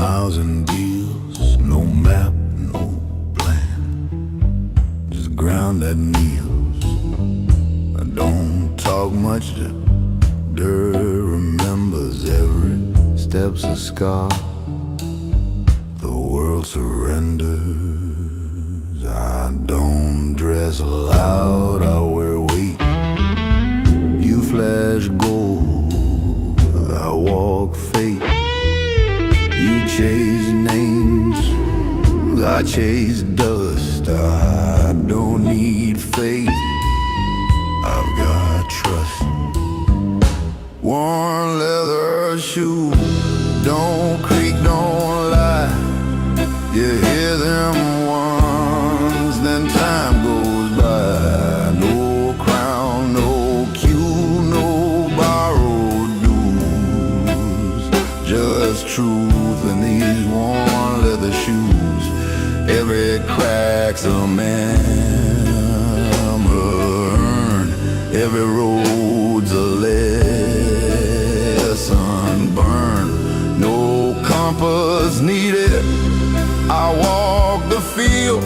miles and deals, no map, no plan, just ground that kneels. I don't talk much, the dirt remembers every step's a scar. The world surrenders. I don't dress loud, I wear weight. You flash gold, I walk fate. You chase names, I chase dust. I don't need faith, I've got trust. Worn leather shoes, don't creak, don't lie. You hear them once, then time goes by. No crown, no cue, no borrowed dues, just truth in these worn leather shoes. Every crack's a memory, every road's a lesson burned. No compass needed, I walk the field.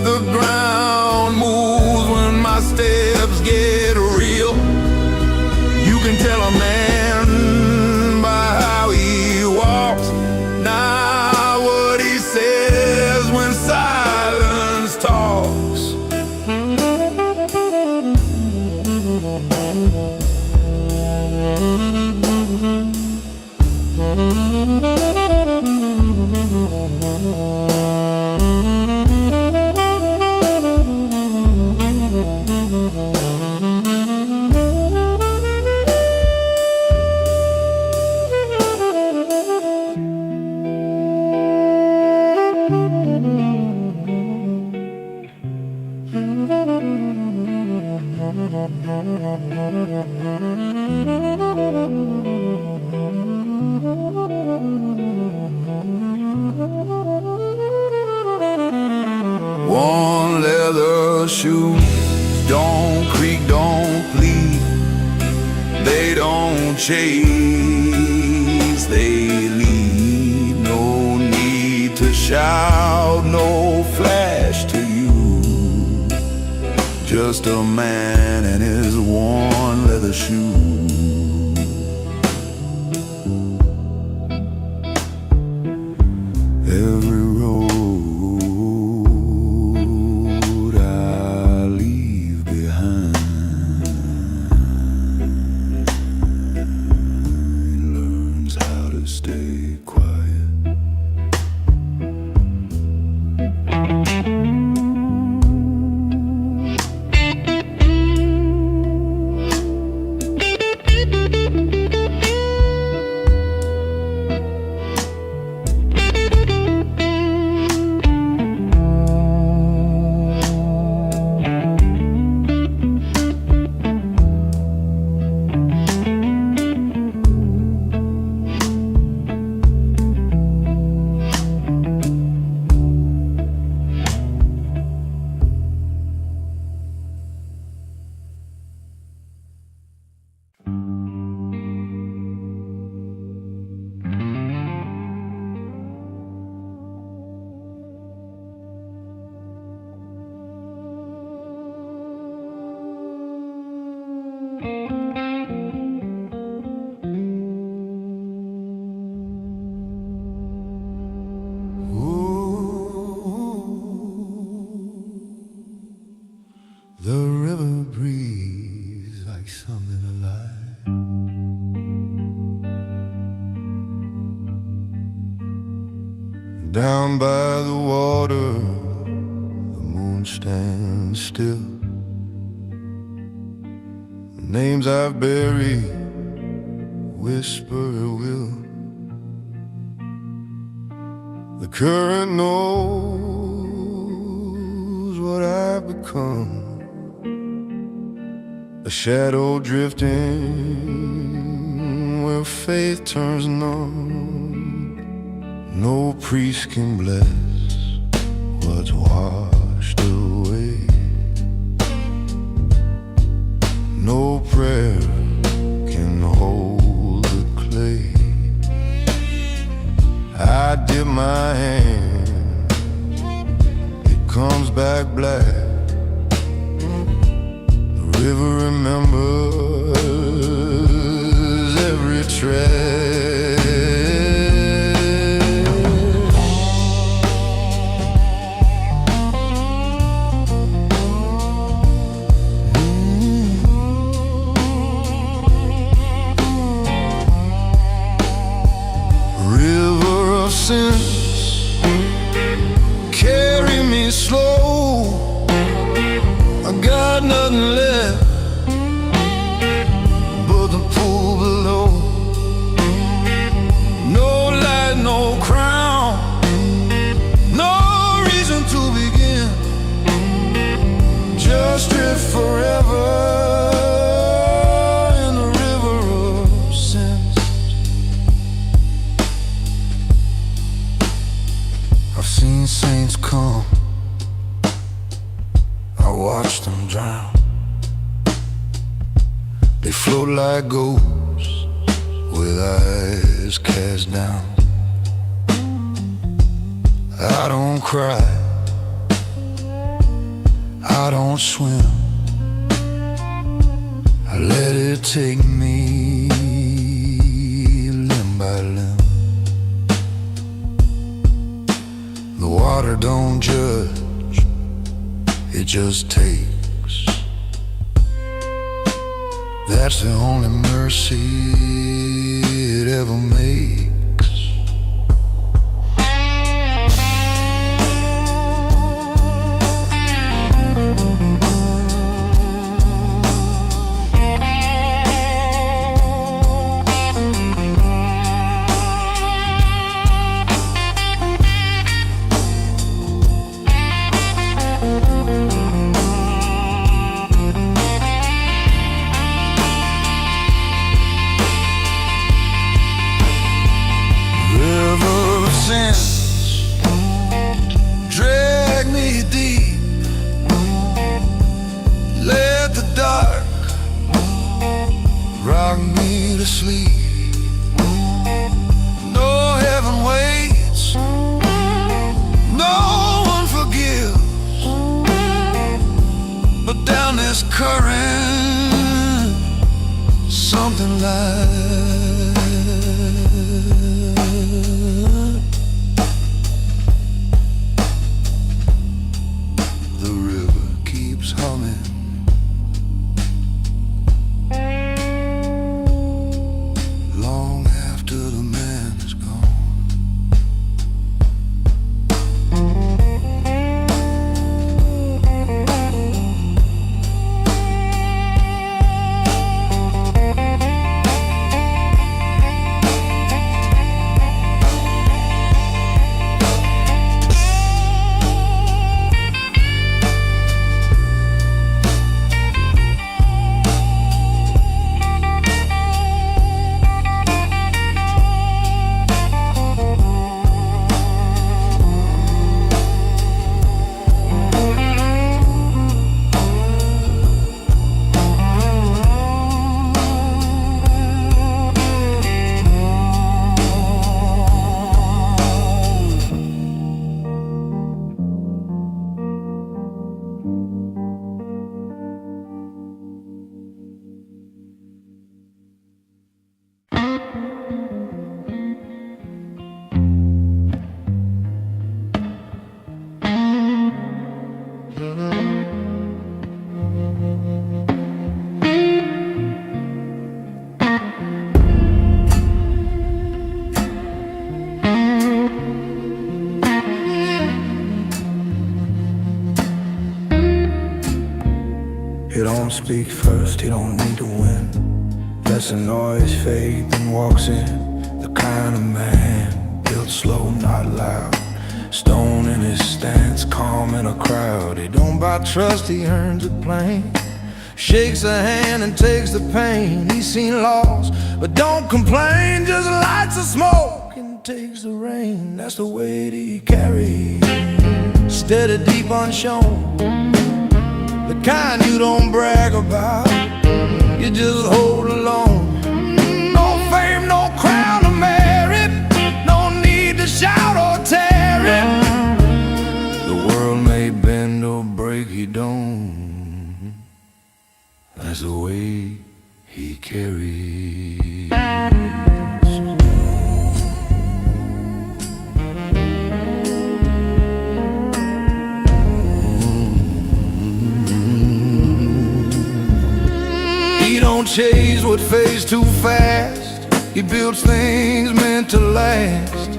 The ground moves when my steps get real. You can tell a man by how he walks, not what he says when silence talks. Worn leather shoes, don't creak, don't plead. They don't chase, they lead. No need to shout, no flash to you. Just a man in his worn leather shoes. Every road I leave behind learns how to stay quiet. The river breathes like something alive. Down by the water, the moon stands still. The names I've buried whisper at will. The current knows what I've become. A shadow drifting where faith turns numb. No priest can bless what's washed away. No prayer can hold the clay. I my hand, it comes back black. The river remembers every track. Carry me slow, I got nothing left but the pool below. No light, no crown, no reason to begin, just drift forever in the river of sins. I've seen saints come, I watched them drown. They float like ghosts with eyes cast down. I don't cry, I don't swim, I let it take me limb by limb. The water don't judge, it just takes. That's the only mercy it ever makes. Drag me deep, let the dark rock me to sleep. No heaven waits, no one forgives, but down this current, something like the river keeps humming, long after the man is gone. He don't speak first, he don't need to win. Lets the noise fade, then walks in. The kind of man, built slow, not loud. Stone in his stance, calm in a crowd. He don't buy trust, he earns it plain. Shakes a hand and takes the pain. He's seen loss, but don't complain. Just lights the smoke and takes the rain. That's the weight he carries, steady, deep, unshown. The kind you don't brag about, you just hold alone. No fame, no crown to merit, no need to shout or tell. chase what fades too fast. He builds things meant to last.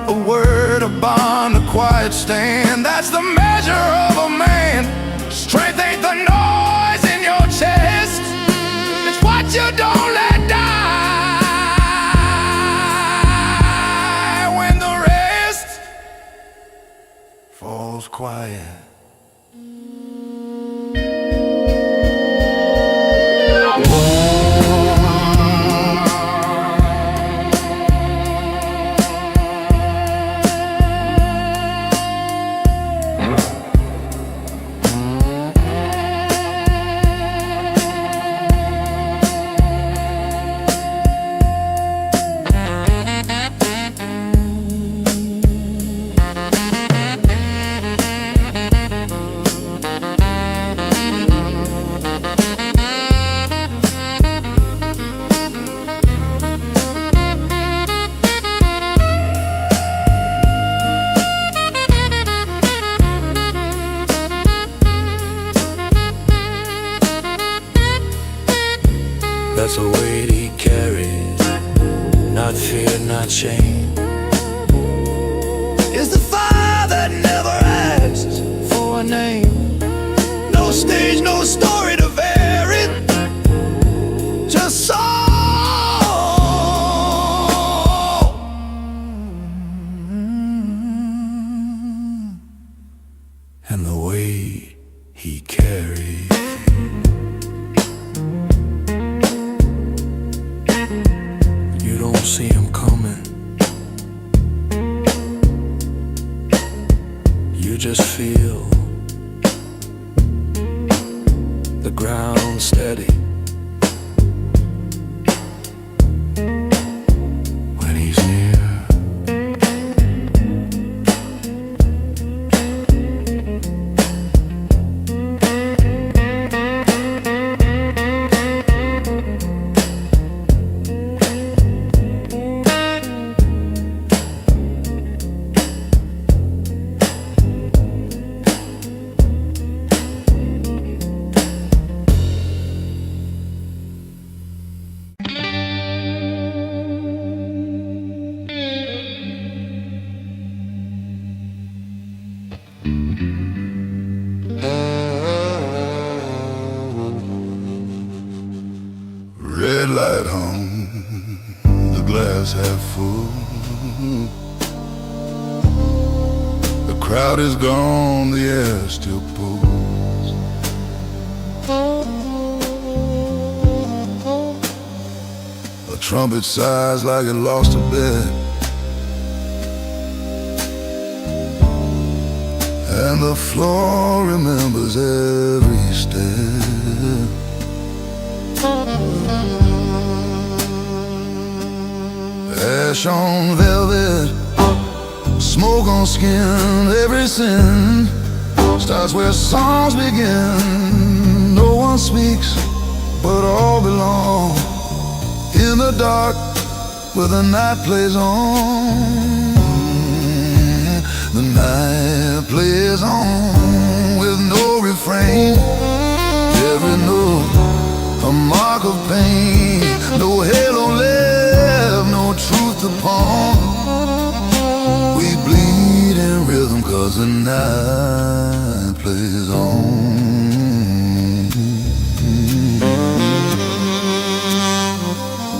A word, a bond, a quiet stand. That's the measure of a man. Strength ain't the noise in your chest. It's what you don't let die when the rest falls quiet. That's a weight he carries, not fear, not shame. It's the fire that never asks for a name. No stage, no story to vary, just soul. And the weight he carries. You don't see him coming. You just feel the ground steady When he's near. Red light on, the glass half full. The crowd is gone, the air still pulls. A trumpet sighs like it lost a bet, and the floor remembers every step. Ash on velvet, smoke on skin. Every sin starts where songs begin. No one speaks, but all belong in the dark where the night plays on. The night plays on with no refrain. Every note a mark of pain. No halo left, no truth to pawn. We bleed in rhythm 'cause the night plays on.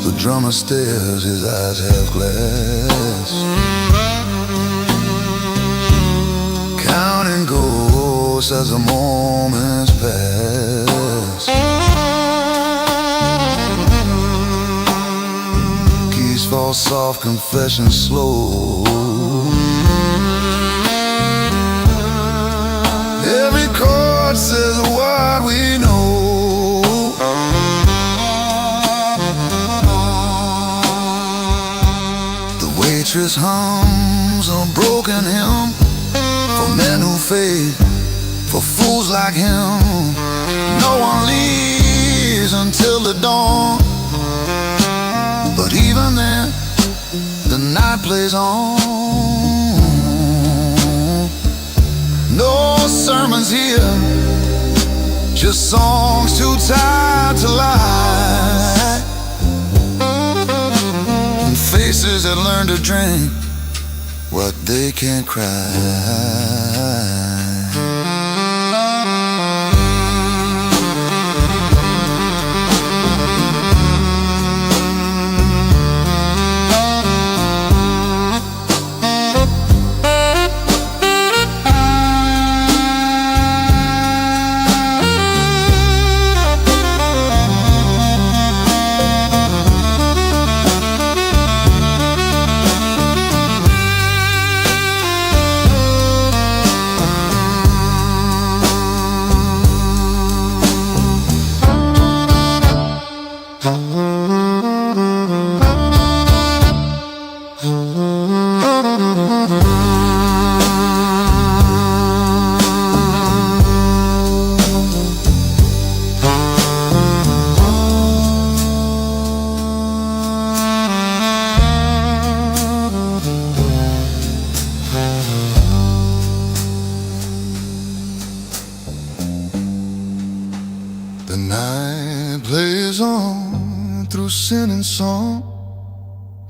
The drummer stares, his eyes half glass, counting ghosts as the moments pass. Keys fall soft, confession slow. Every chord says what we know. The waitress hums a broken hymn for men who fade, for fools like him. No one leaves until the dawn, but even then, the night plays on. No sermons here, just songs too tired to lie. voices that learn to drink what they can't cry. The night plays on through sin and song.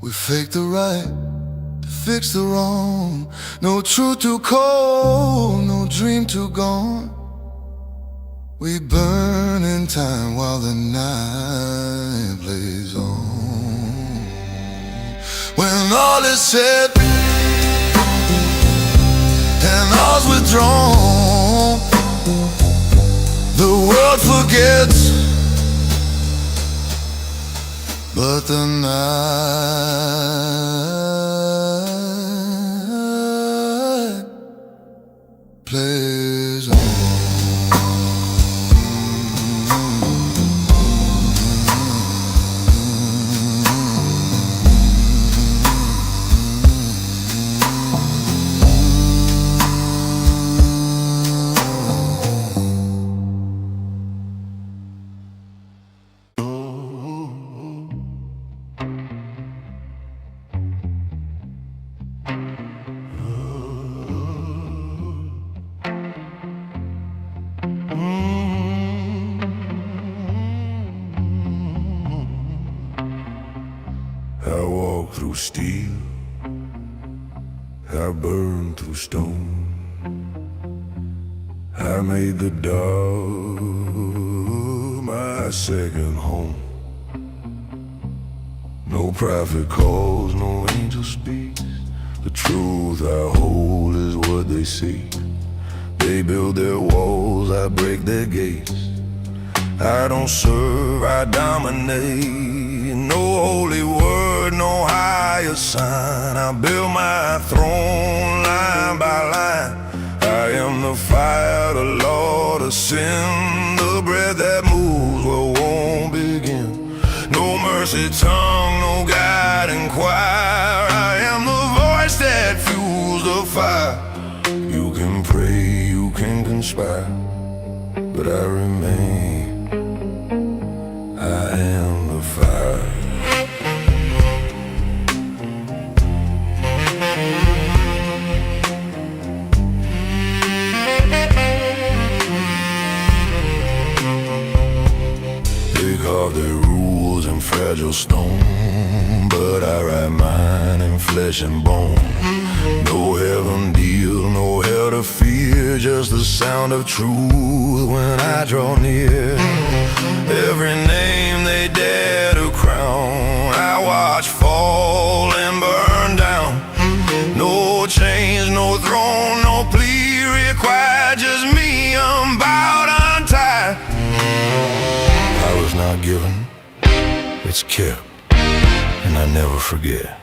We fake the right to fix the wrong. No truth too cold, no dream too gone. We burn in time while the night plays on. When all is said and all's withdrawn, the world forgets, but the night plays on. I walk through steel, I burn through stone. I made the dark my second home. No prophet calls, no angel speaks. The truth I hold is what they seek. They build their walls, I break their gates. I don't serve, I dominate. No holy word, no higher sign. I build my throne line by line. I am the fire, the Lord of sin, the breath that moves where won't begin. No mercy tongue, no guiding choir. I am the voice that fuels the fire. You can pray, you can conspire, but I remain. I am the fire. They carve their rules in fragile stone, but I write mine in flesh and bone. No heaven deal, no hell to fear, just the sound of truth when I draw near. Every name they dare to crown, I watch fall and burn down. No chains, no throne, no plea required, just me unbowed, untied. I was not given, it's kept, and I never forget.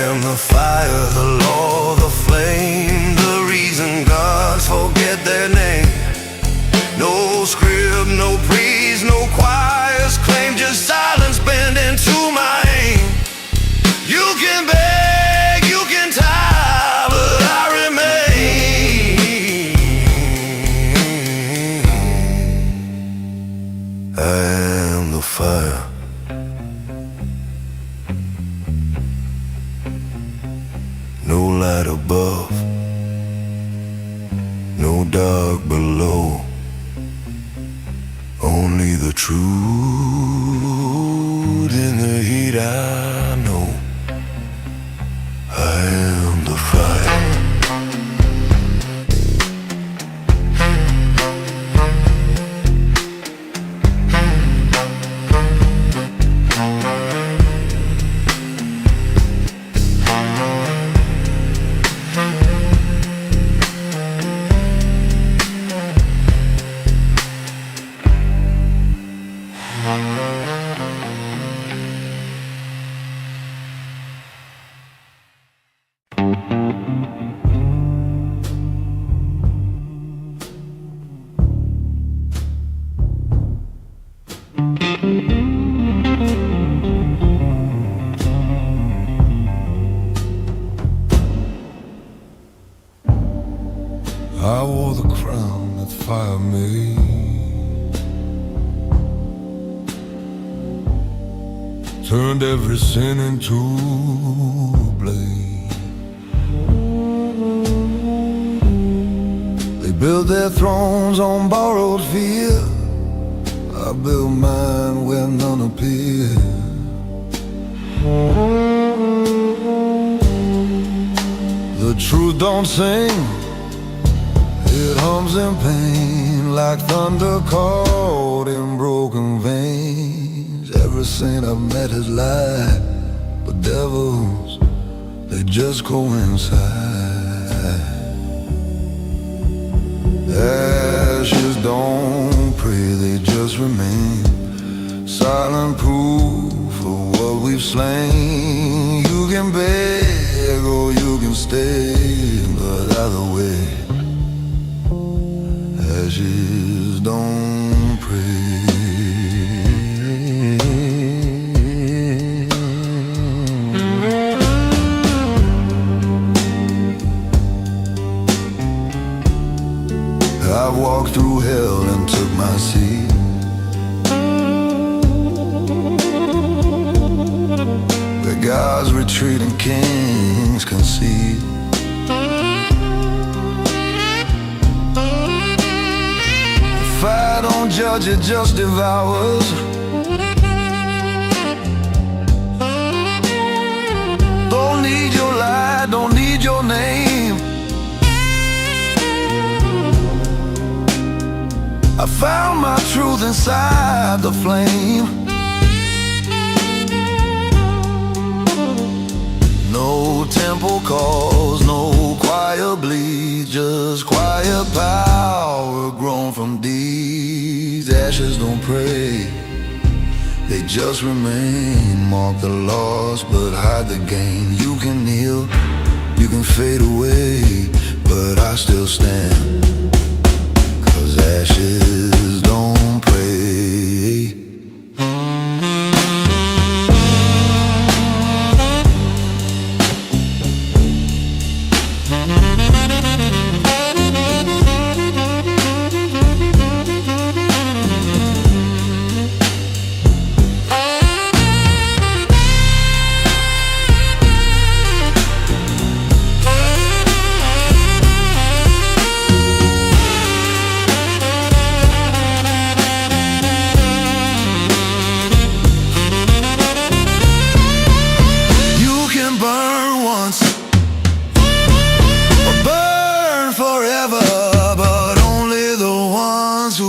am the fire, the law, the flame, the reason gods forget their name. No script, no priest, no choirs claim, just silence bend into my aim. You can beg, you can tie, but I remain. I am the fire. No light above, no dark below, only the truth in the heat I know. I am the fire. I wore the crown that fire made, turned every sin into a blade. They built their thrones on borrowed fear, I built mine where none appeared. The truth don't sing, it hums in pain like thunder caught in broken veins. Every saint I've met has lied, but devils, they just coincide. Ashes don't pray, they just remain silent proof of what we've slain. You can beg or you can stay, but either way, ashes don't pray. I've walked through hell and took my seat. Where gods retreat and kings concede. Fire don't judge, it just devours. Don't need your light, don't need your name. I found my truth inside the flame. No temple calls, no choir bleeds, just quiet power grown from deeds. Ashes don't pray, they just remain. Mark the loss but hide the gain. You can kneel, you can fade away, but I still stand, 'cause ashes don't pray.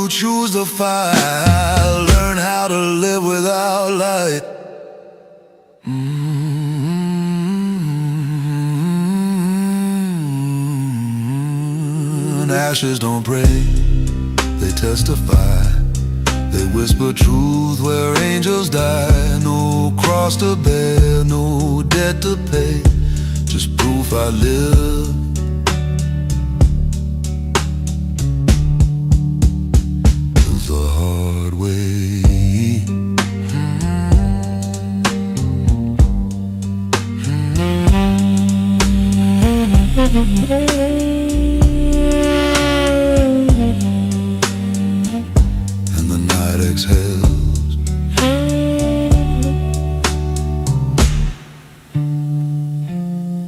Choose the fire, learn how to live without light. Ashes don't pray, they testify. They whisper truth where angels die. No cross to bear, no debt to pay. just proof I live. The hard way. And the night exhales.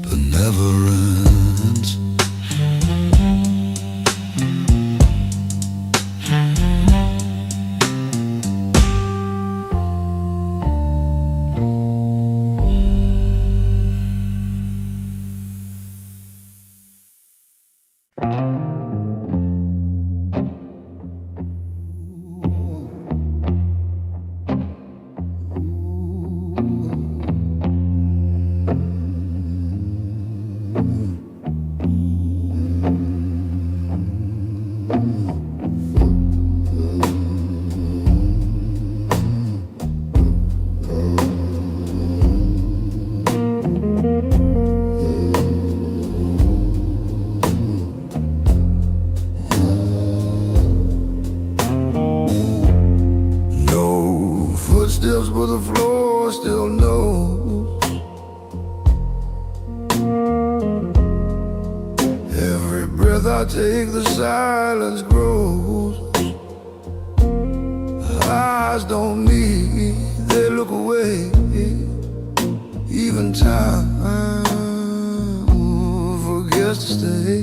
But never ends. Footsteps, but the floor still knows. Every breath I take, the silence grows. Eyes don't need, they look away. Even time forgets to stay.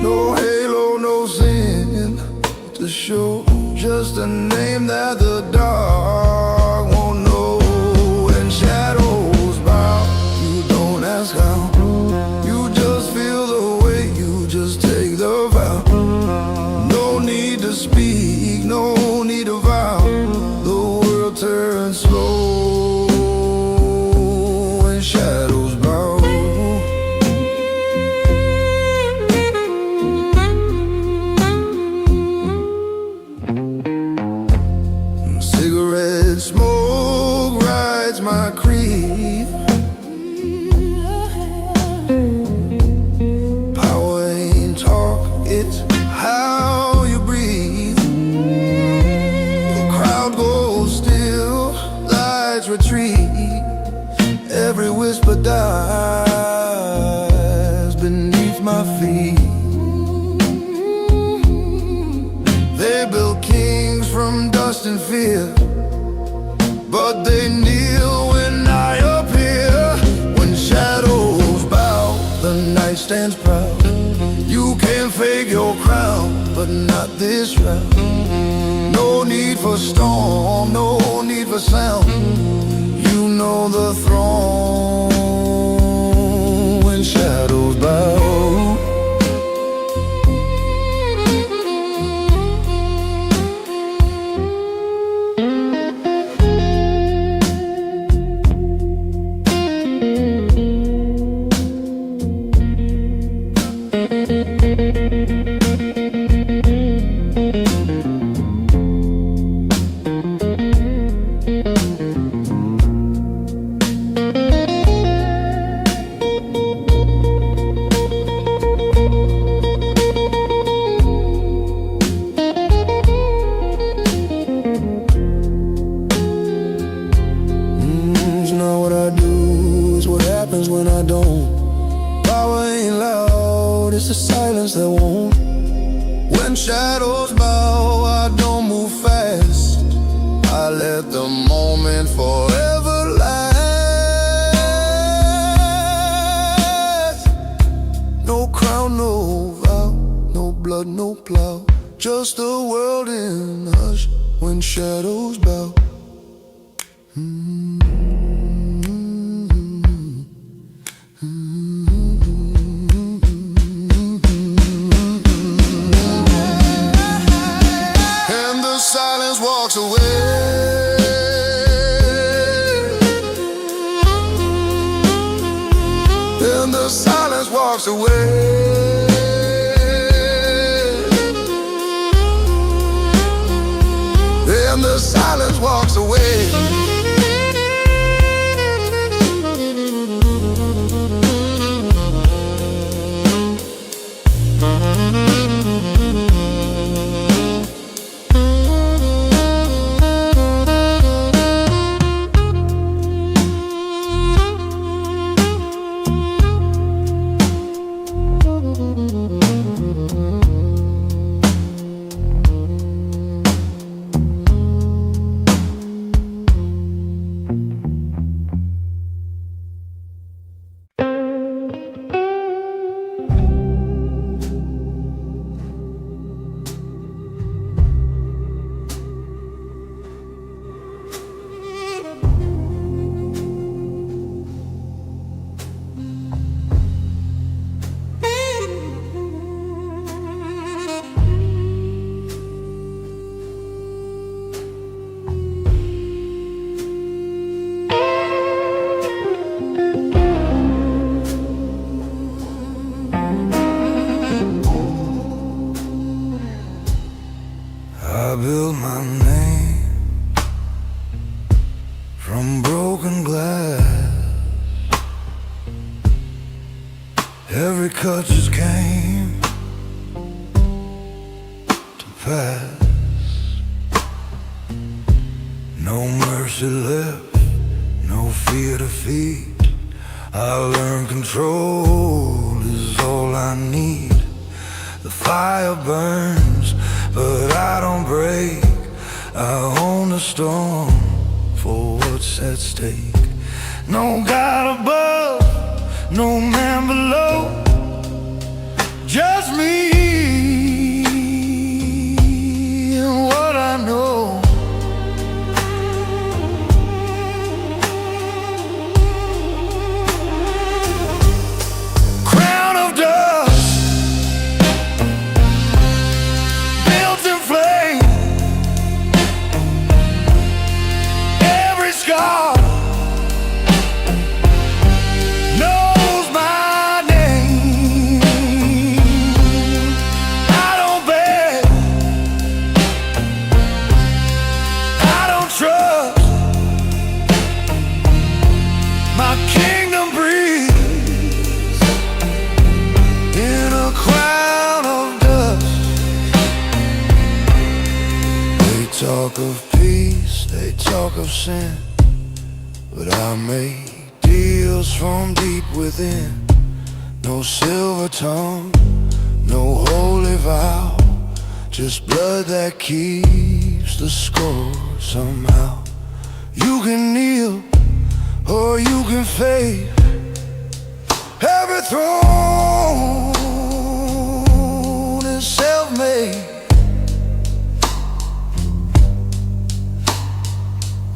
No halo, no sin to show, just a name that the dark won't know. When shadows bow, you don't ask how, you just feel the weight, you just take the vow. No need to speak, no need to vow. The world turns slow when shadows bow. Cigarette smoke rides my creed. Power ain't talk, it's how you breathe. The crowd goes still, lights retreat. Every whisper dies beneath my feet. They built kings from dust and fear, but they kneel when I appear. When shadows bow, the night stands proud. You can fake your crown, but not this round. No need for storm, no need for sound. You know the throne when shadows bow. When I don't, power ain't loud, it's the silence that won't. When shadows bow, I don't move fast. I let the moment forever last. No crown, no vow, no blood, no plow. Just a world in hush when shadows bow. Walks away, and the silence walks away, and the silence silence walks away. I built my name from broken glass. Every cut just came to pass. No mercy left, no fear to feed. I learned control is all I need. The fire burns, but I don't break. I own the storm for what's at stake. No God above, no man below, just me and what I know. Crown of dust, built in flame. Every scar knows my name. I don't beg, I don't trust. My kingdom breathes in a crown of dust. They talk of peace, they talk of sin, but I make deals from deep within. No silver tongue, no holy vow, just blood that keeps the score somehow. You can kneel or you can fade. Every throne is self-made.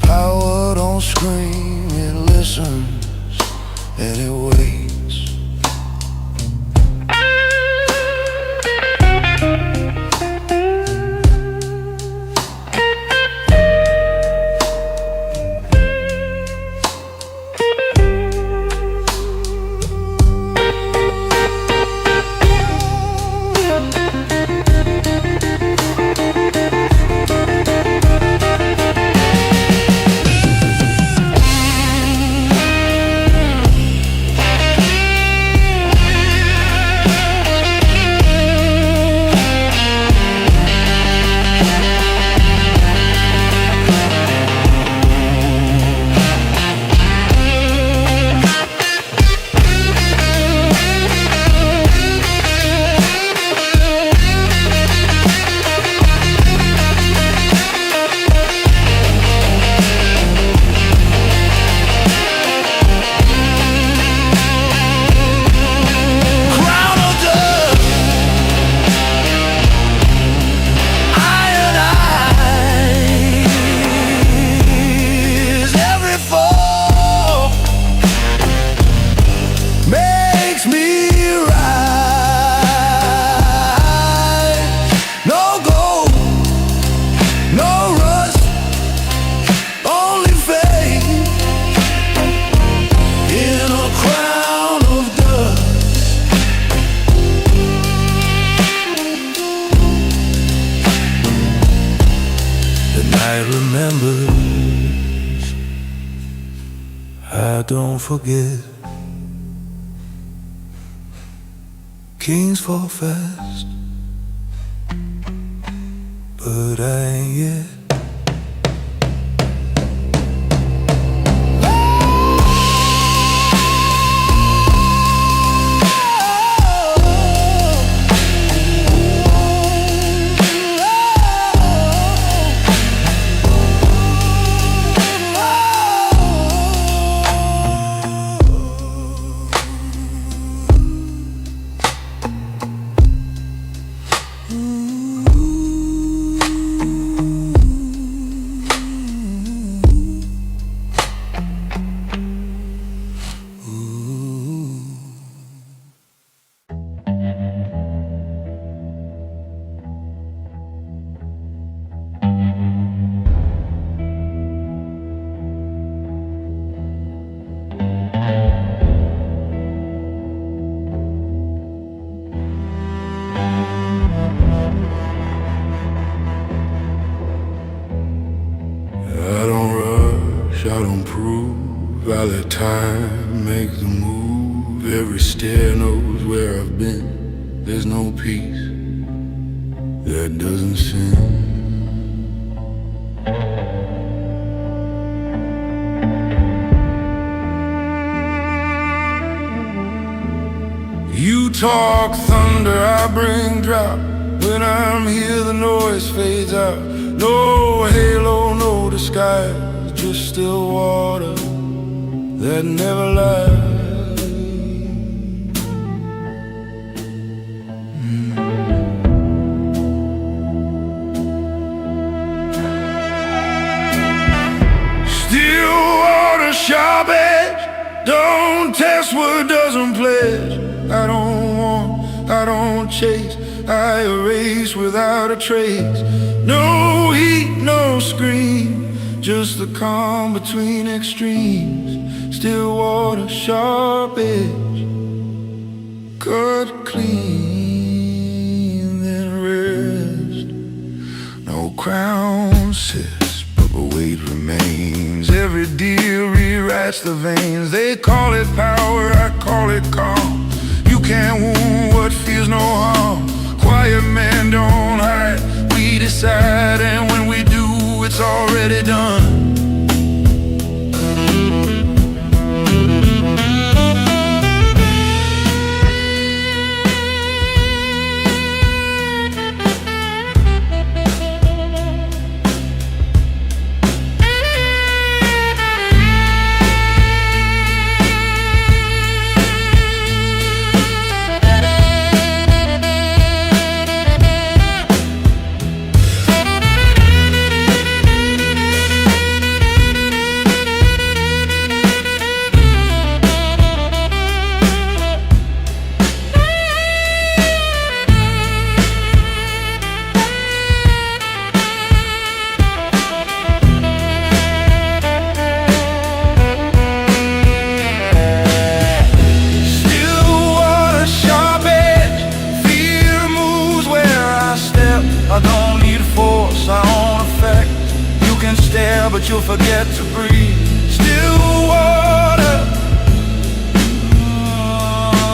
Power don't scream, it listens and it waits. remembers. I don't forget. Kings fall fast, but I ain't yet. I don't prove, I let time make the move. Every stair knows where I've been. There's no peace that doesn't sin. You talk thunder, I bring drought. When I'm here the noise fades out. No halo, no disguise, just still water that never lies. Still water, sharp edge, don't test what doesn't pledge. I don't want, I don't chase, I erase without a trace. No heat, no scream, just the calm between extremes. Still water, sharp edge, cut clean, then rest. No crown sits, but the weight remains. Every deal rewrites the veins. They call it power, I call it calm. You can't wound what feels no harm. Quiet men don't hide, we decide, and when we do, it's already done. I don't need force, I own effect. You can stare, but you'll forget to breathe. Still water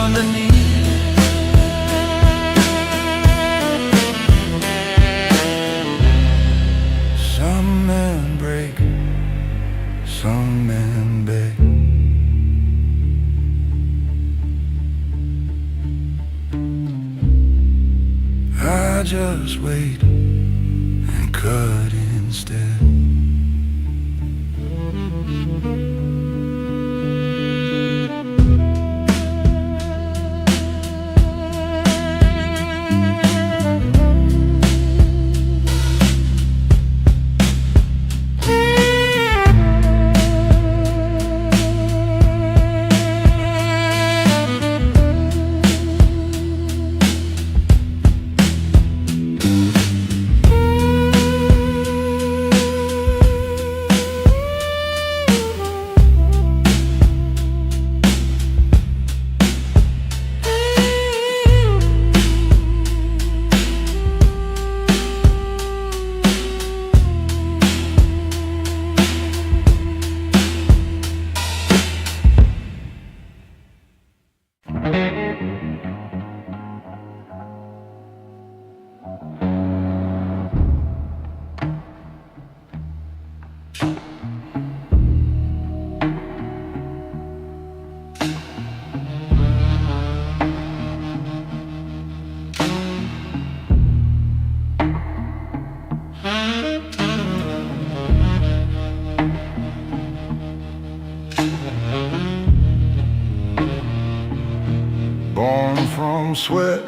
underneath. Some men break, some men beg. I just wait and cut instead. from sweat,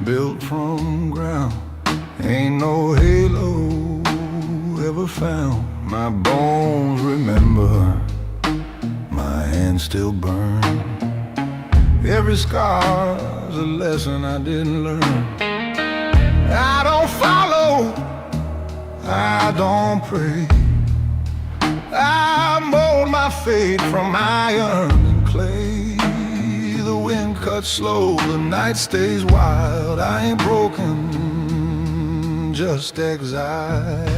built from ground. Ain't no halo ever found. My bones remember, my hands still burn. Every scar's a lesson I didn't learn. I don't follow, I don't pray. I mold my fate from iron and clay. The wind cuts slow, the night stays wild. I ain't broken, just exiled.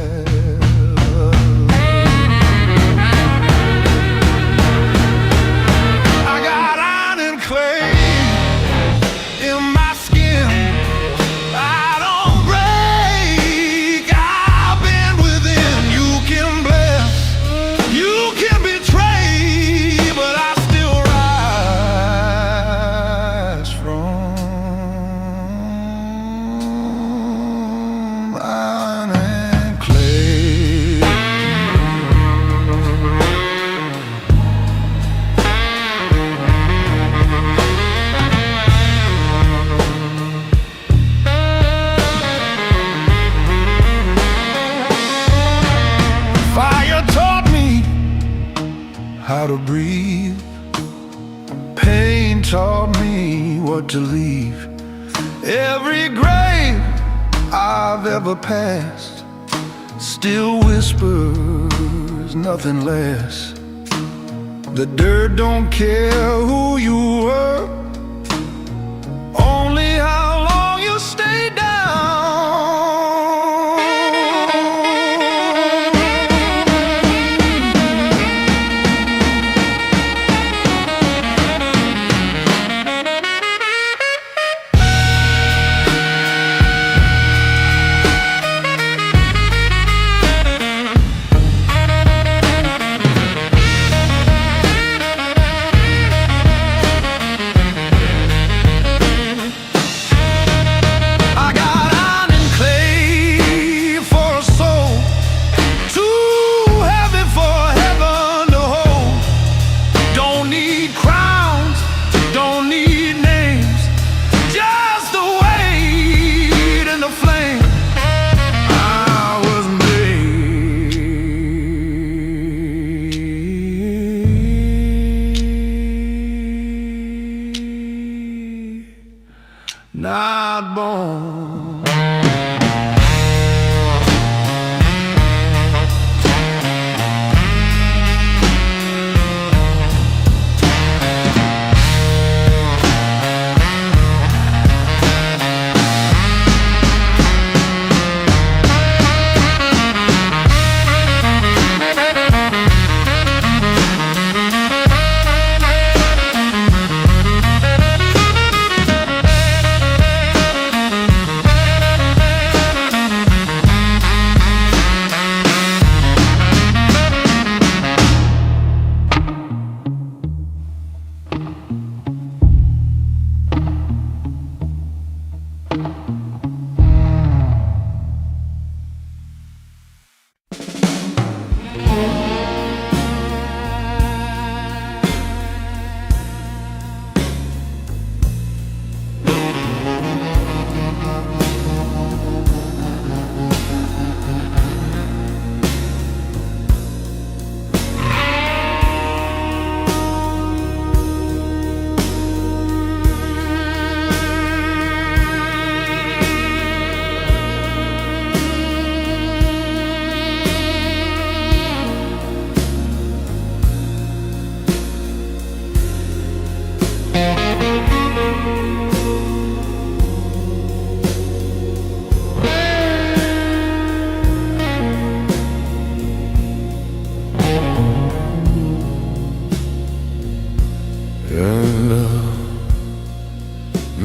I got iron and clay in my skin. I don't break, I bend within. You can bless, you can betray, but I still rise from iron and clay. Fire taught me how to breathe. Pain taught me what to leave. Every grave I've ever passed still whispers nothing less. The dirt don't care who you were, only how long you stay down. I got iron and clay for a soul, too heavy for heaven to hold. Don't need crowns, don't need names, just the weight and the flame. I was made, not born.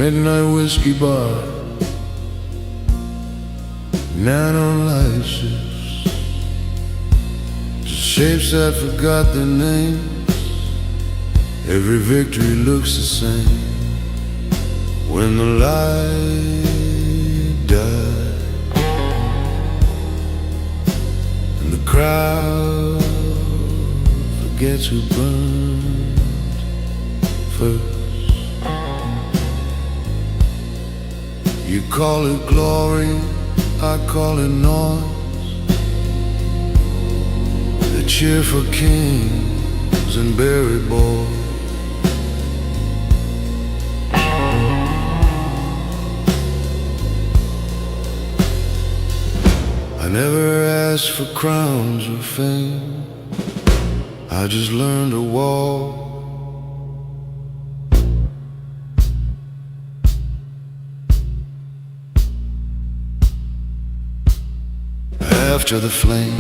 And midnight whiskey bar, neon lights, just shapes I forgot their names. Every victory looks the same when the light dies and the crowd forgets who burned first. You call it glory, I call it noise. The cheer for kings and buried boys. I never asked for crowns or fame, I just learned to walk. After the flame,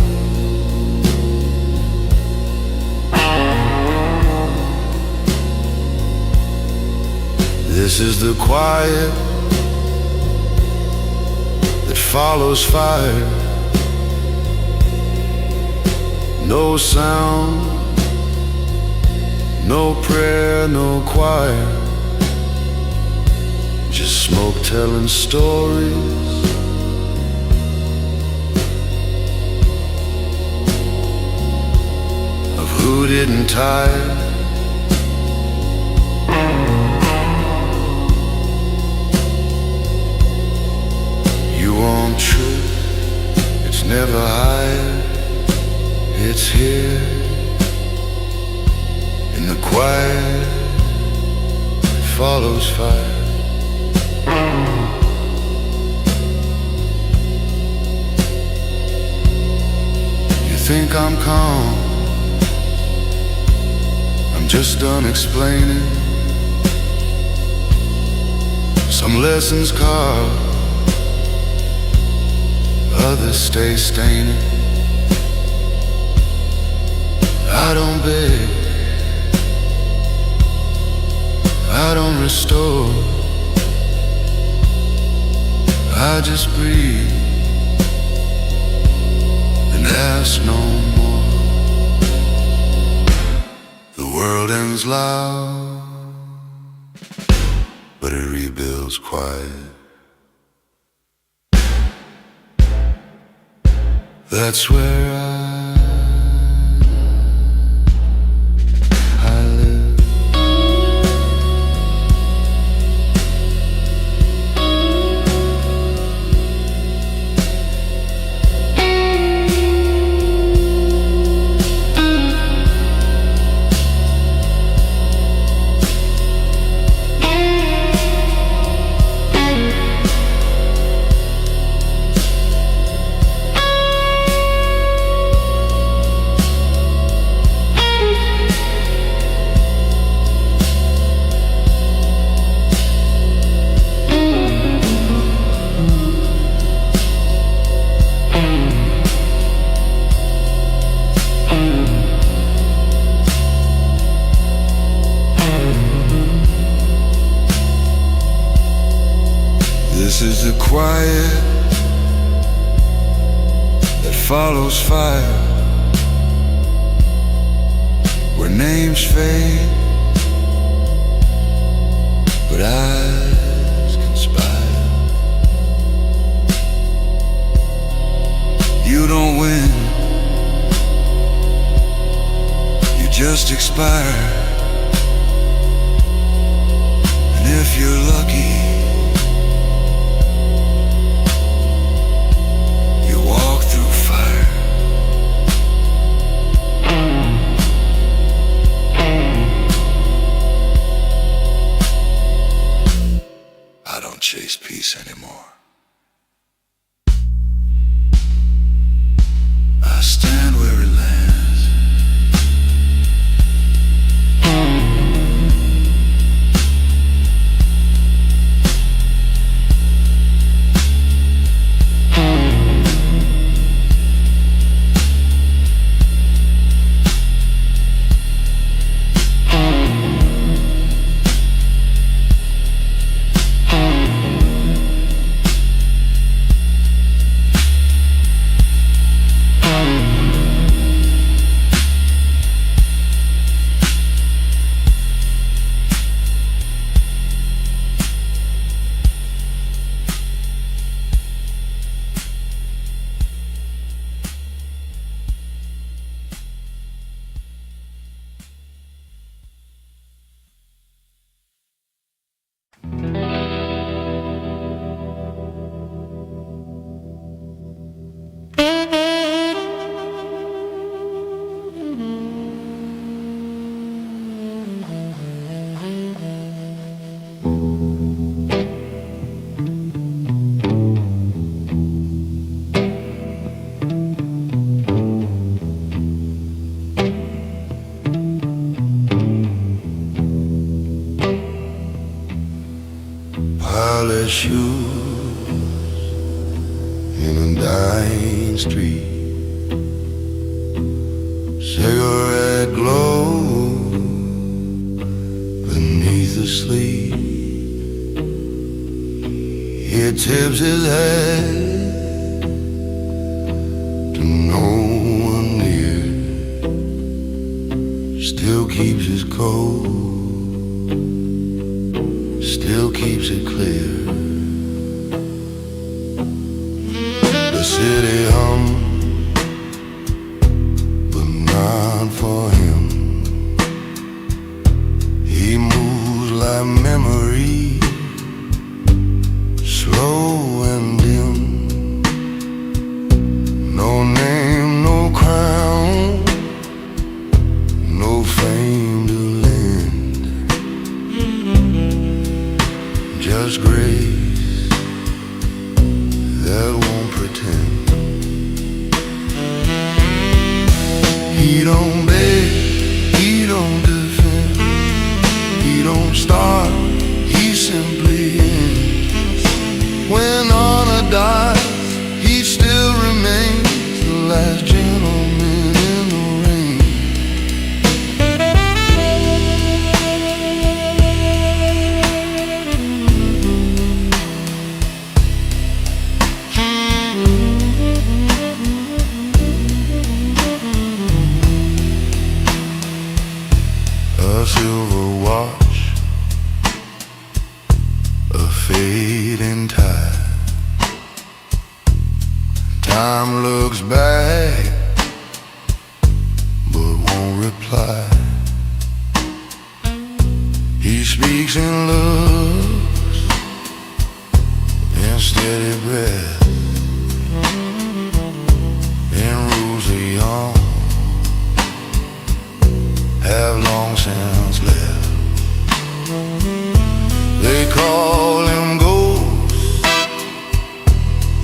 this is the quiet that follows fire. No sound, no prayer, no choir, just smoke telling stories of who didn't tire. You want truth, it's never higher. It's here in the quiet that follows fire. You think I'm calm, I'm just done explaining some lessons carved, others stay staining. I don't beg, I don't restore, I just breathe and ask no more. The world ends loud, but it rebuilds quiet. That's where I live. This is the quiet that follows fire, where names fade but eyes conspire. You don't win, you just expire. And if you're lucky, I don't chase peace anymore. I stand where it lands. shoes in a dying street. Cigarette glow beneath the sleep. He tips his head to no one near. Still keeps his cold, still keeps it clear. The city hums, but not for him. He moves like memory, slow and dim. No name, no crown, no fame to lend. Just grace that won't pretend. He don't beg, he don't defend, he don't start, he simply ends. When honor dies, he still remains the last gentleman in the rain. A silver watch, a fading tide. Time looks back, but won't reply. He speaks in looks, in steady breath, in rules the young have long since left. They call him ghost,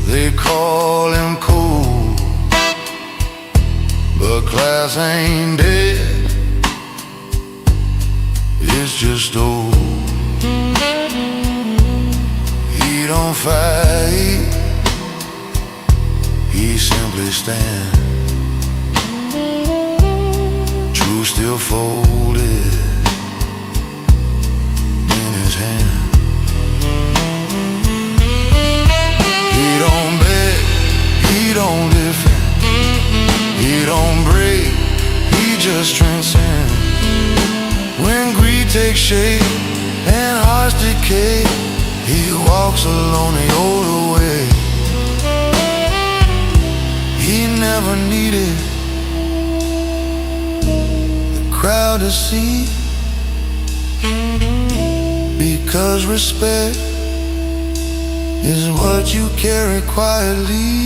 they call him cold, but class ain't dead, it's just old. He don't fight, he simply stands, truth still folded in his hand. He don't beg, he don't defend, he don't break, he just transcends. When greed takes shape and hearts decay, he walks alone the older way. He never needed the crowd to see, because respect is what you carry quietly.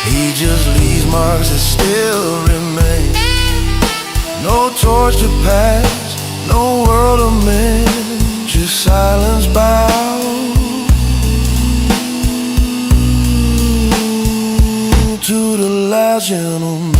He just leaves marks that still remain. No torch to pass, no world of men, just silence bound to the last gentleman.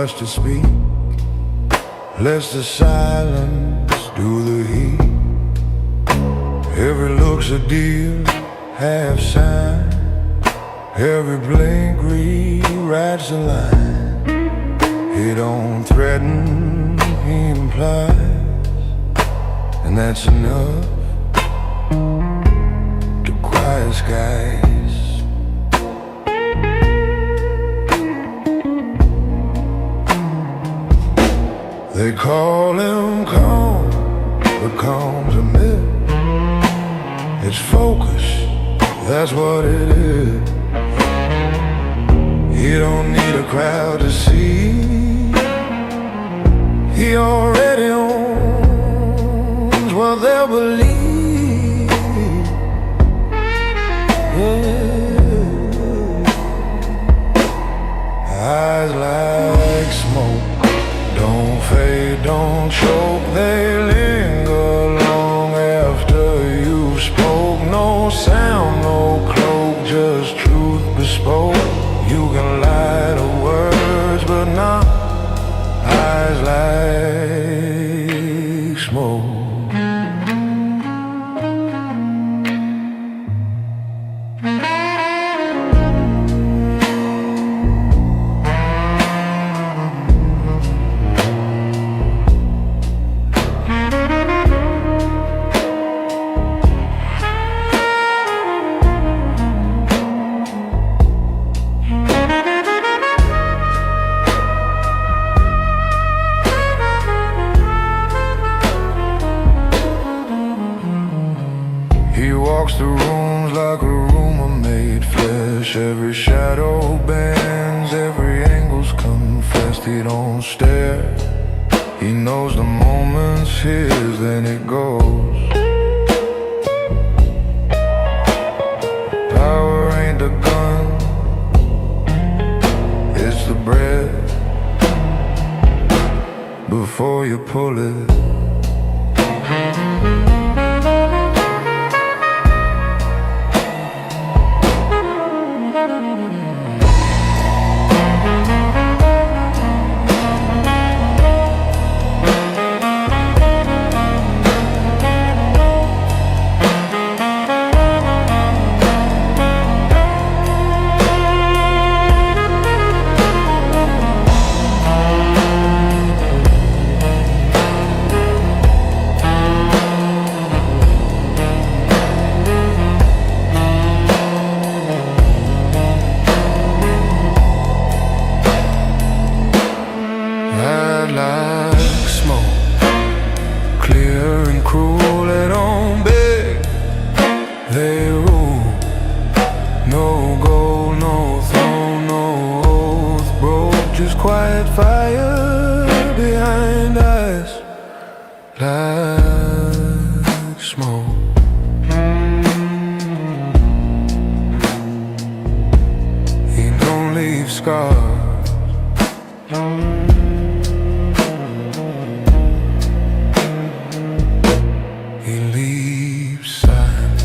much to speak, lest the silence do the heat. Every look's a deal, half sign. Every blink rewrites a line. He don't threaten, he implies, and that's enough to quiet skies. They call him calm, but calm's a myth. It's focus, that's what it is. He don't need a crowd to see. He already owns what they'll believe. Yeah. Eyes like smoke, don't fade, don't choke. They linger long after you've spoke. No sound, no cloak, just truth bespoke. You can lie to words, but not eyes like smoke. He walks the rooms like a rumor made flesh. Every shadow bends, every angle's confessed. He don't stare, he knows the moment's his, then it goes. Power ain't the gun, it's the breath before you pull it. Like smoke, clear and cruel, they don't beg, they rule. No goal, no throne, no oath broke, just quiet fire behind eyes like smoke. He don't leave scars, he leaves signs.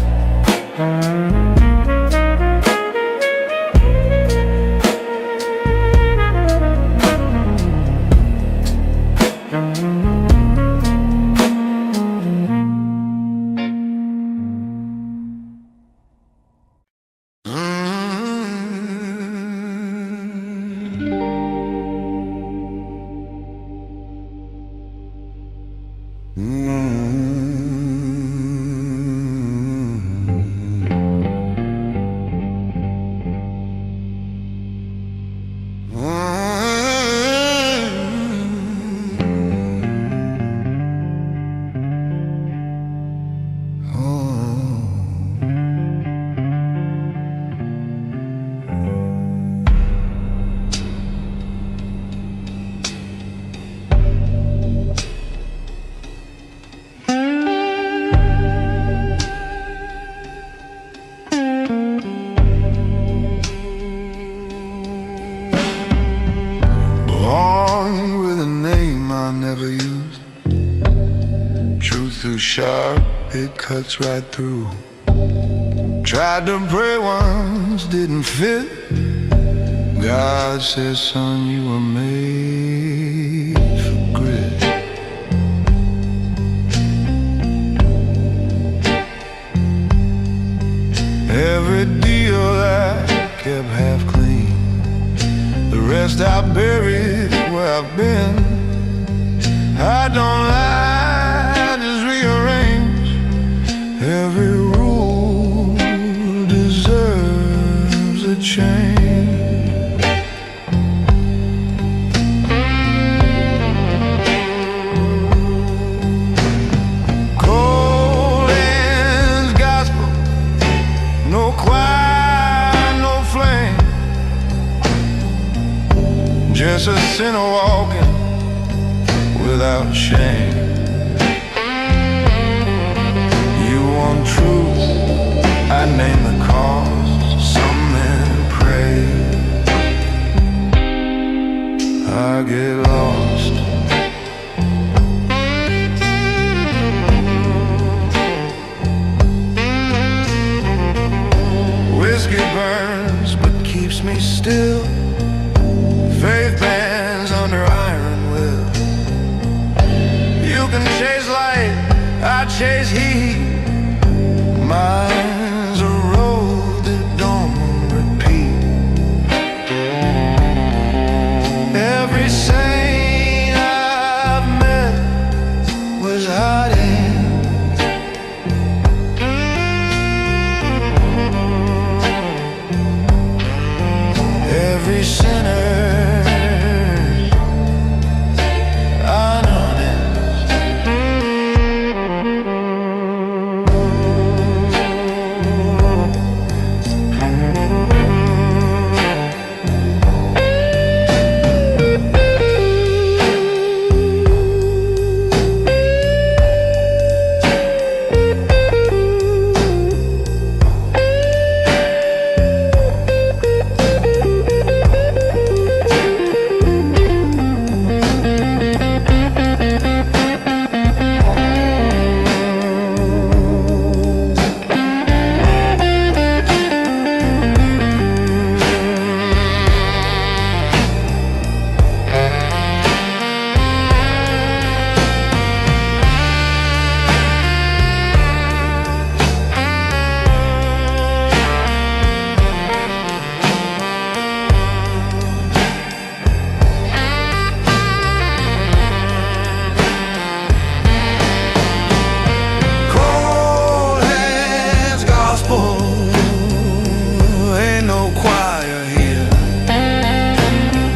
too sharp, it cuts right through. Tried to pray once, didn't fit. God says, son, you were made where I've been. I don't lie, I just rearrange. Every rule deserves a change. Cold hands gospel, no choir, no flame. Just a sinner walking without shame. You want truth, I name the cause. Some men pray, I get lost. Whiskey burns but keeps me still. Faith bands under iron will. You can chase light, I chase heat. Mine's a road that don't repeat. Every saint I've met was hiding. Every sinner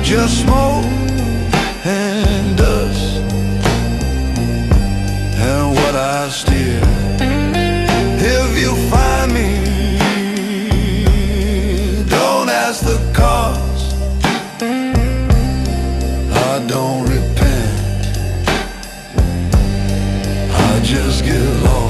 just smoke and dust, and what I steer. If you find me, don't ask the cause. I don't repent, I just get lost.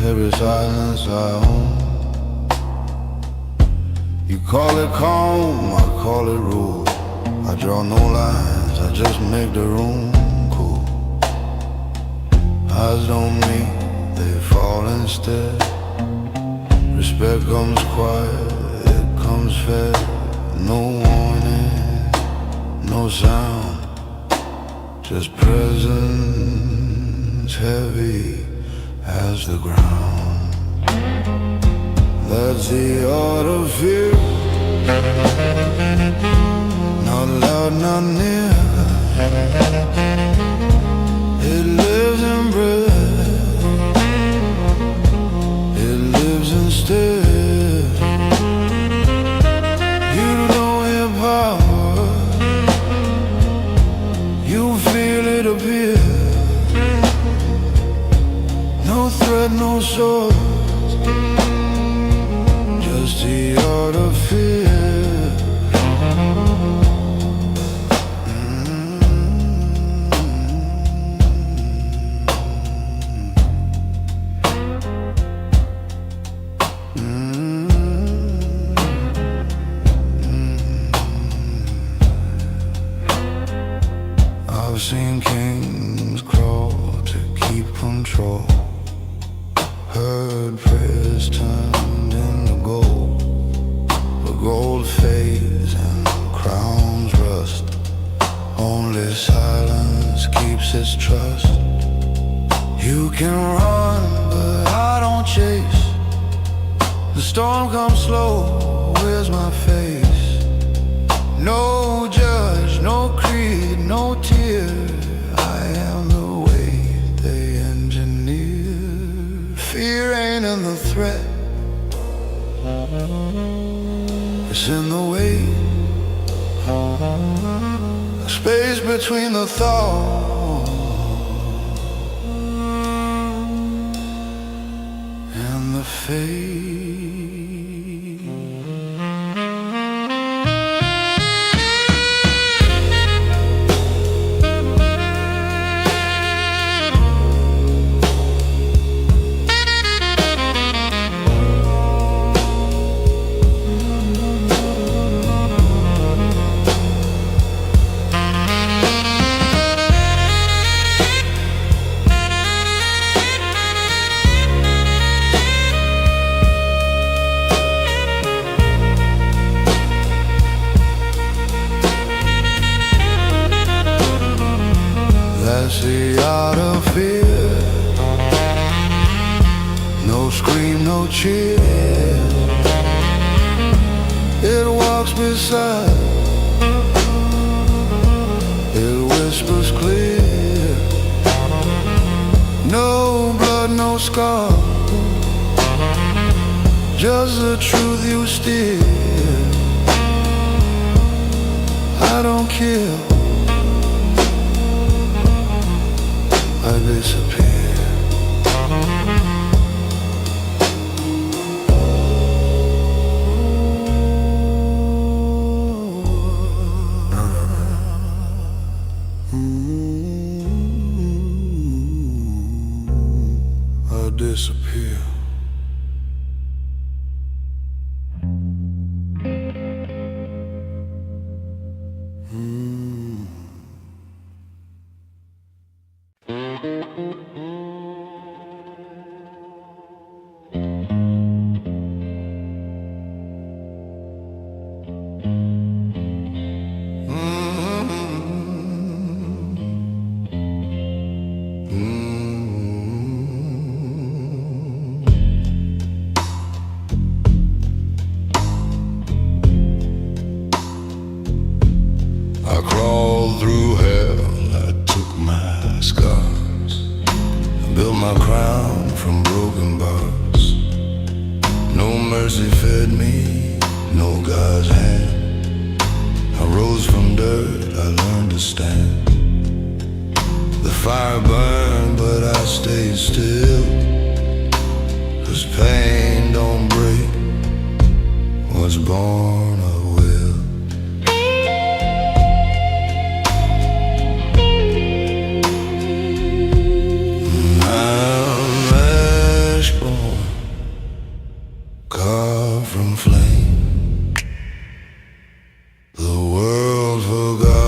every silence I own. You call it calm, I call it rude. I draw no lines, I just make the room cool. Eyes don't meet, they fall instead. Respect comes quiet, it comes fed. No warning, no sound, just presence heavy as the ground. That's the art of fear. Not loud, not near. It lives in breath. It lives instead. You don't hear power, you feel it appear. No threat, no sword, just the art of fear. I've seen kings crawl to keep control, heard prayers turned into gold, but gold fades and crowns rust. Only silence keeps its trust. You can run, but I don't chase. The storm comes slow, where's my face? No judge, no creed, no tear. I am the way they engineer. Fear ain't in the threat, it's in the way. The space between the thought and the fate. That's the art of fear. No scream, no cheer. It walks beside, it whispers clear. No blood, no scar, just the truth you steer. I don't kill, I disappear. I disappear. I crawled through hell, I took my scars, built my crown from broken bars. No mercy fed me, no God's hand. I rose from dirt, I learned to stand. The fire burned, but I stayed still, 'cause pain don't break what's born of will. Carved from flame, the world forgot.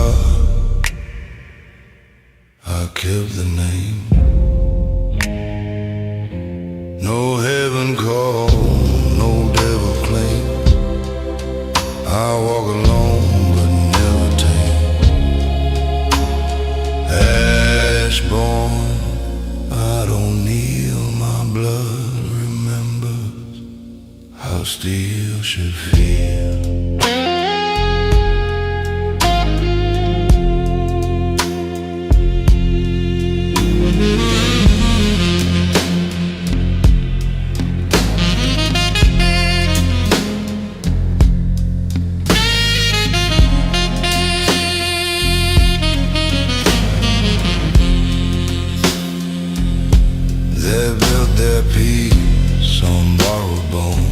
still should feel. They built their peace on borrowed bone.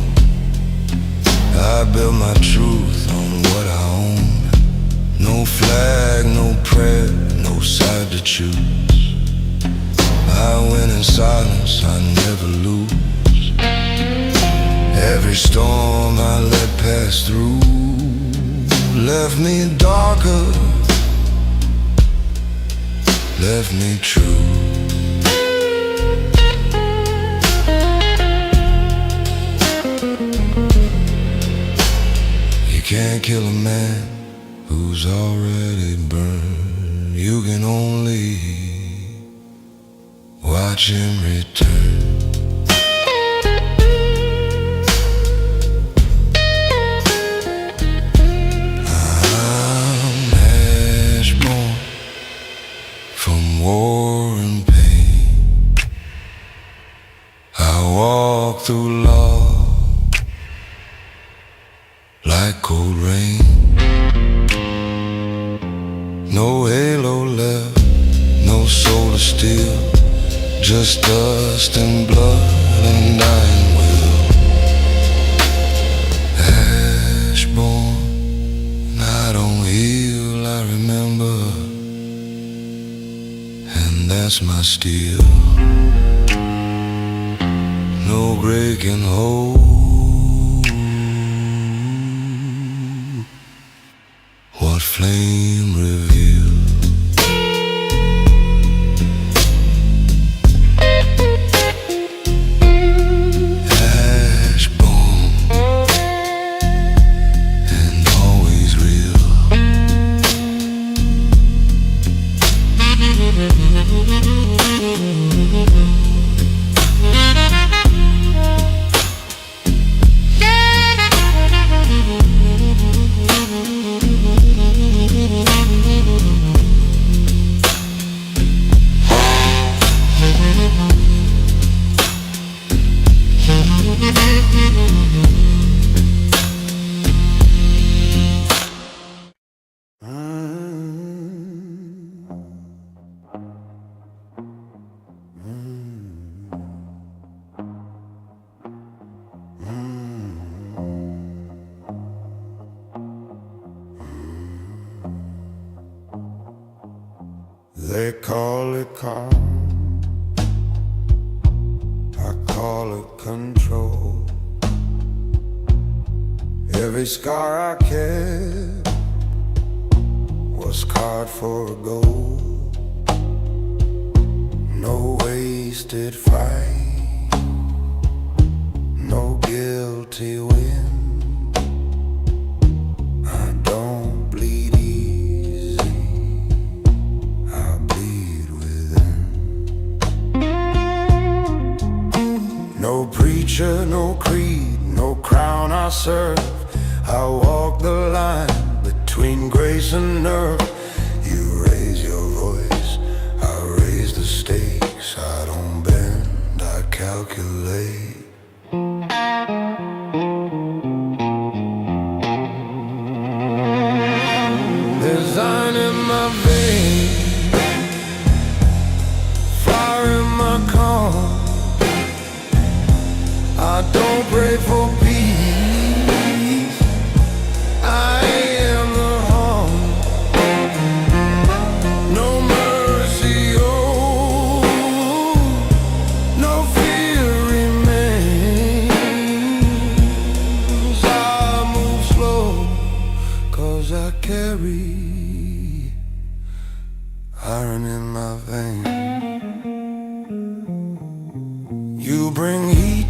I built my truth on what I own. No flag, no prayer, no side to choose. I win in silence, I never lose. Every storm I let pass through left me darker, left me true. You can't kill a man who's already burned. You can only watch him return. I'm ash born from war and pain. I walk through law like cold rain. No halo left, no soul to steal, just dust and blood and dying will. Ashborn, I don't heal, I remember, and that's my steel. No grave can hold what flame reveals. Ashborn and always real. They call it calm, I call it control. Every scar I kept was scarred for a goal. No wasted fight, no guilty win. I don't bleed easy, I bleed within. No preacher, no creed, no crown I serve. I walk the line between grace and nerve. You raise your voice, I raise the stakes. I don't bend, I calculate. There's iron in my veins, fire in my calm. I don't pray for peace, I am the harm. No mercy, oh, no fear remains. I move slow, 'cause I carry iron in my veins. You bring heat,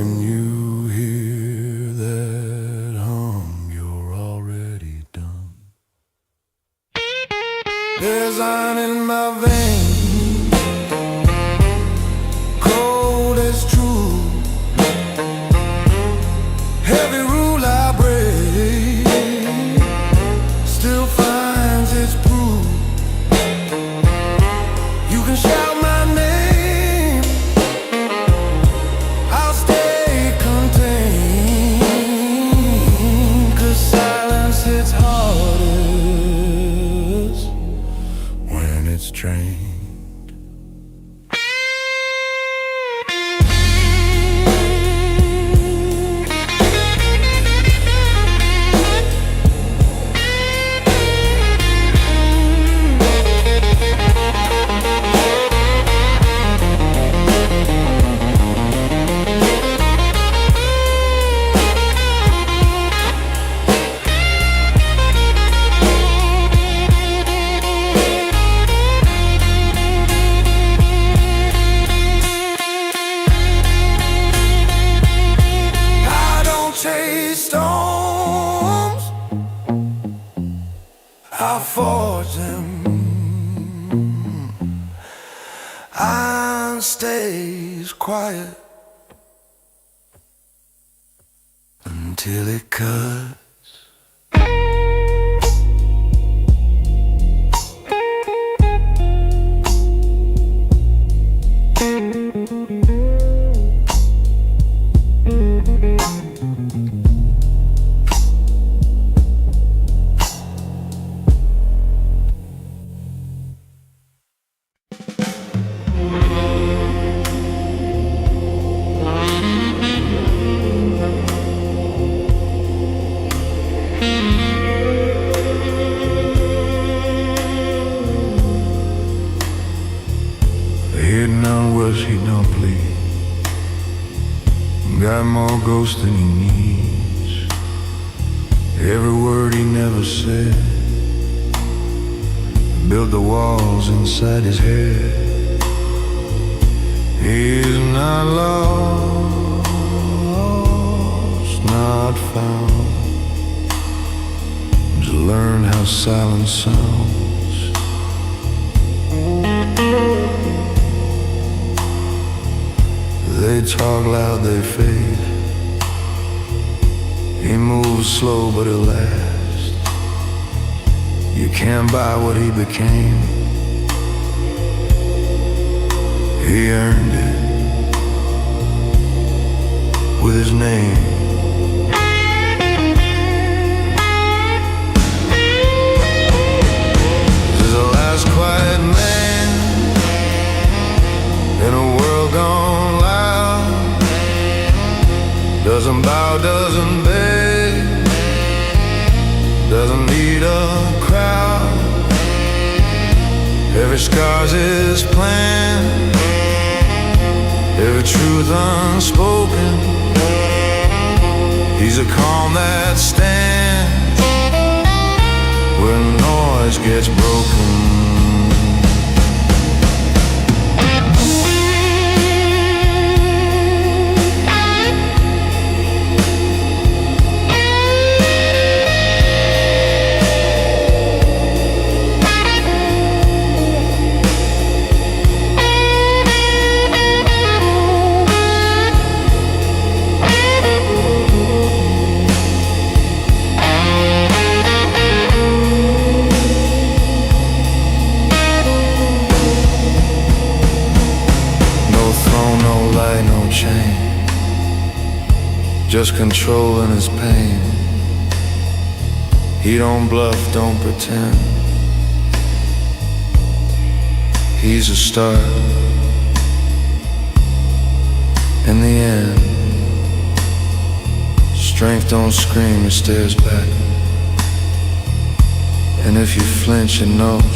when you hear that hum, you're already done. There's iron in my veins, cold as true. Heavy rule I break, still finds its proof. You can shout my name, I'll stay contained, 'cause silence hits hardest when it's trained. Chase storms, I forge them. Iron stays quiet until it cuts. Heading out west, he don't bleed. Got more ghosts than he needs. Every word he never said built the walls inside his head. He's not lost, not found. Just learn how silence sounds. They talk loud, they fade. He moves slow, but he'll last. You can't buy what he became. He earned it with his name. This is the last quiet man in a world gone loud. Doesn't bow, doesn't beg, doesn't need a crowd. Every scar's his plan, every truth unspoken. He's a calm that stands when noise gets broken. Just controlling his pain. He don't bluff, don't pretend. He's a start. In the end, strength don't scream, it stares back. And if you flinch, it knows.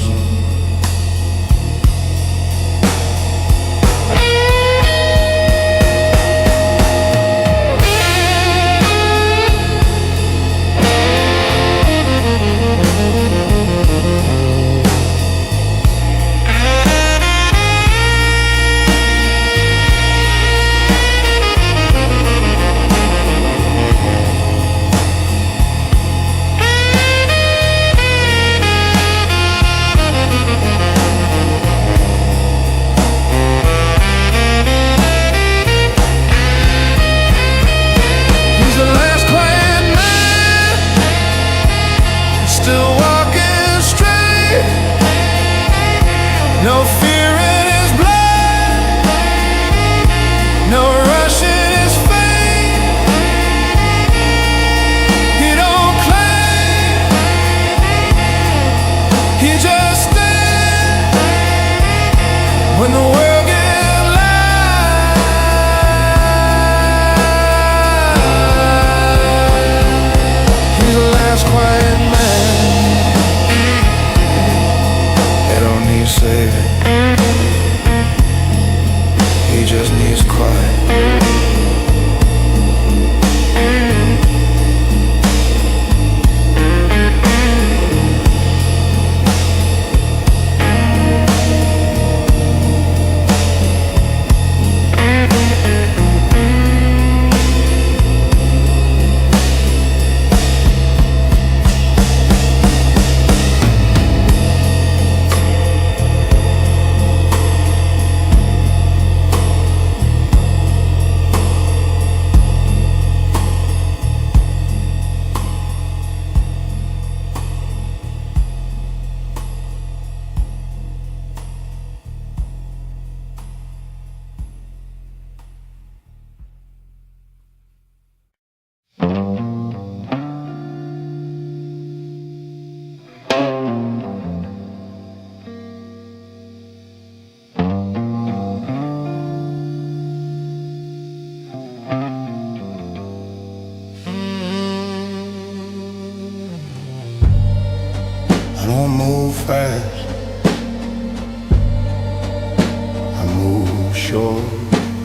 shore,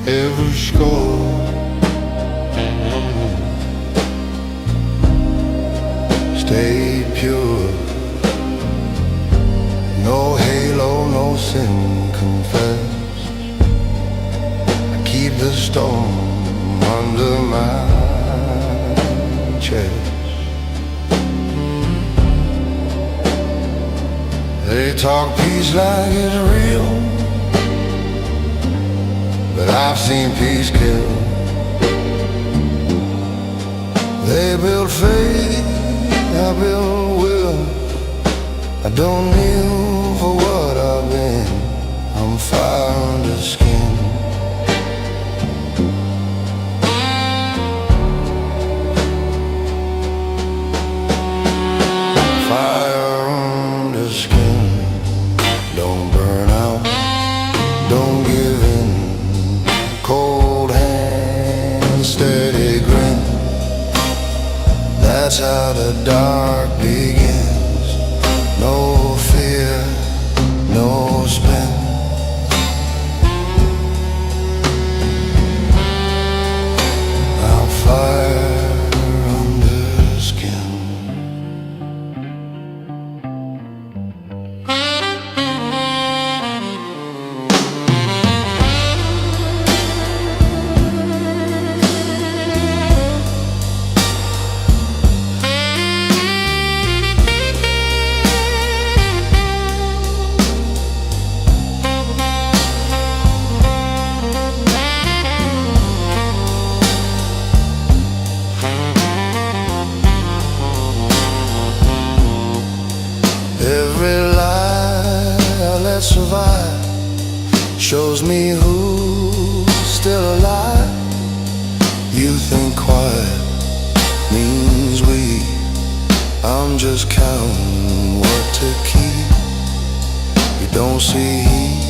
every score. Stay pure, no halo, no sin confessed. I keep the storm under my chest. They talk peace like it's real, but I've seen peace kill. They build faith, I build will. I don't kneel for what I've been. I'm fire under skin. Fire under skin. Don't burn out, don't give in. Cold hand, steady grin. That's how the dark begins. No fear, no spin. I'm fire under skin. Every lie I let survive shows me who's still alive. You think quiet means weak. I'm just counting what to keep. You don't see heat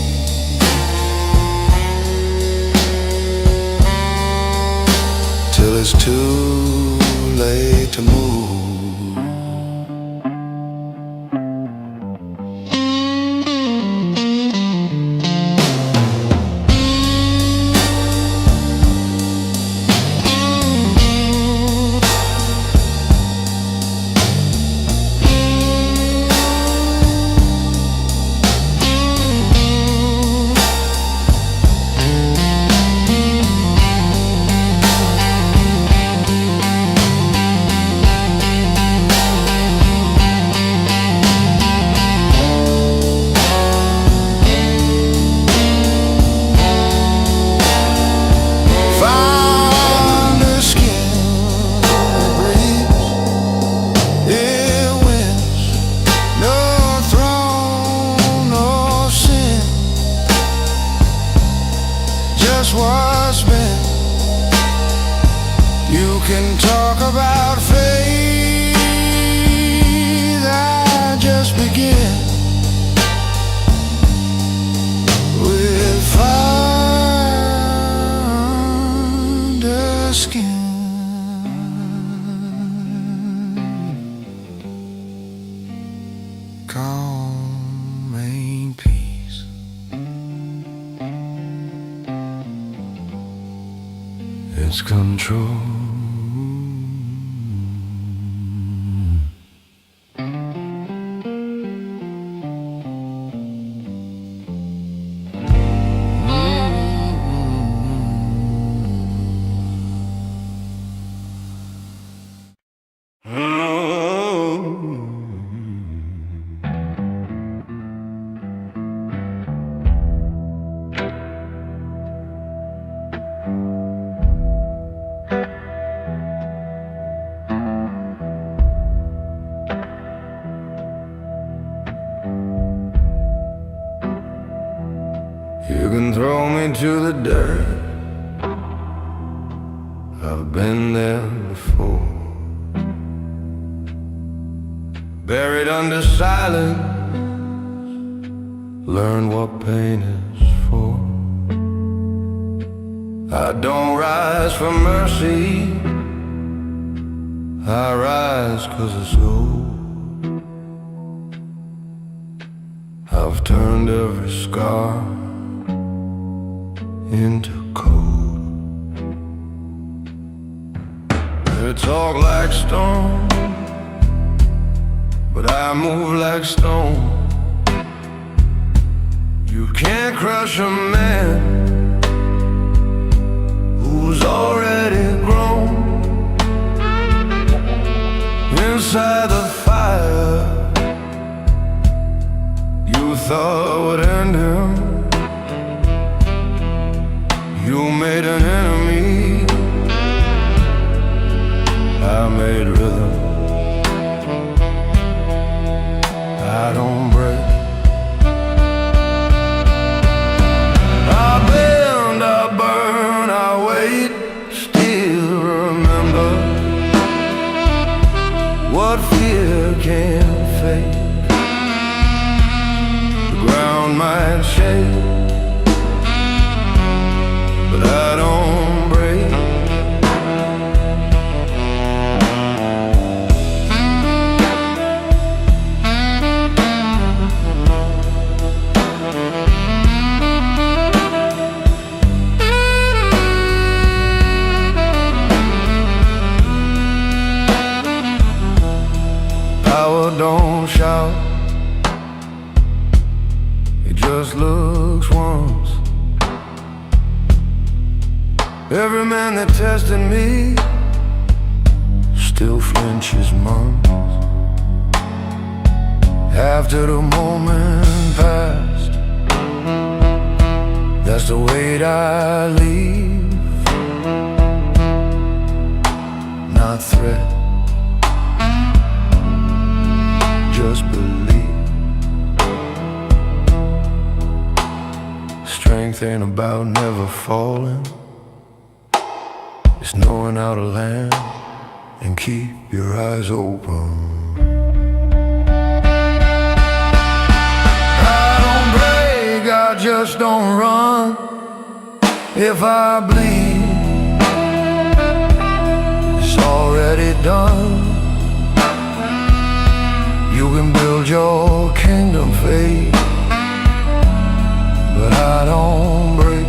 till it's too late to move. What's been. You can talk about faith, I just begin with fire under skin. Calm ain't peace. It's control. You can throw me to the dirt, I've been there before. Buried under silence, learn what pain is for. I don't rise for mercy, I rise 'cause it's gold. I've turned every scar into cold. They talk like stone, but I move like stone. You can't crush a man who's already grown. Inside the fire you thought would end him, you made an enemy. I made rhythm. I don't break. I bend, I burn, I wait. Still remember what fear can't fake. The ground might shake, but I don't break. Power don't shout, it just looks once. Every man that tested me still flinches months after the moment passed. That's the weight I leave, not threat, just believe. Strength ain't about never falling, it's knowing how to land and keep your eyes open. I don't break, I just don't run. If I bleed, it's already done. You can build your kingdom faith, but I don't break.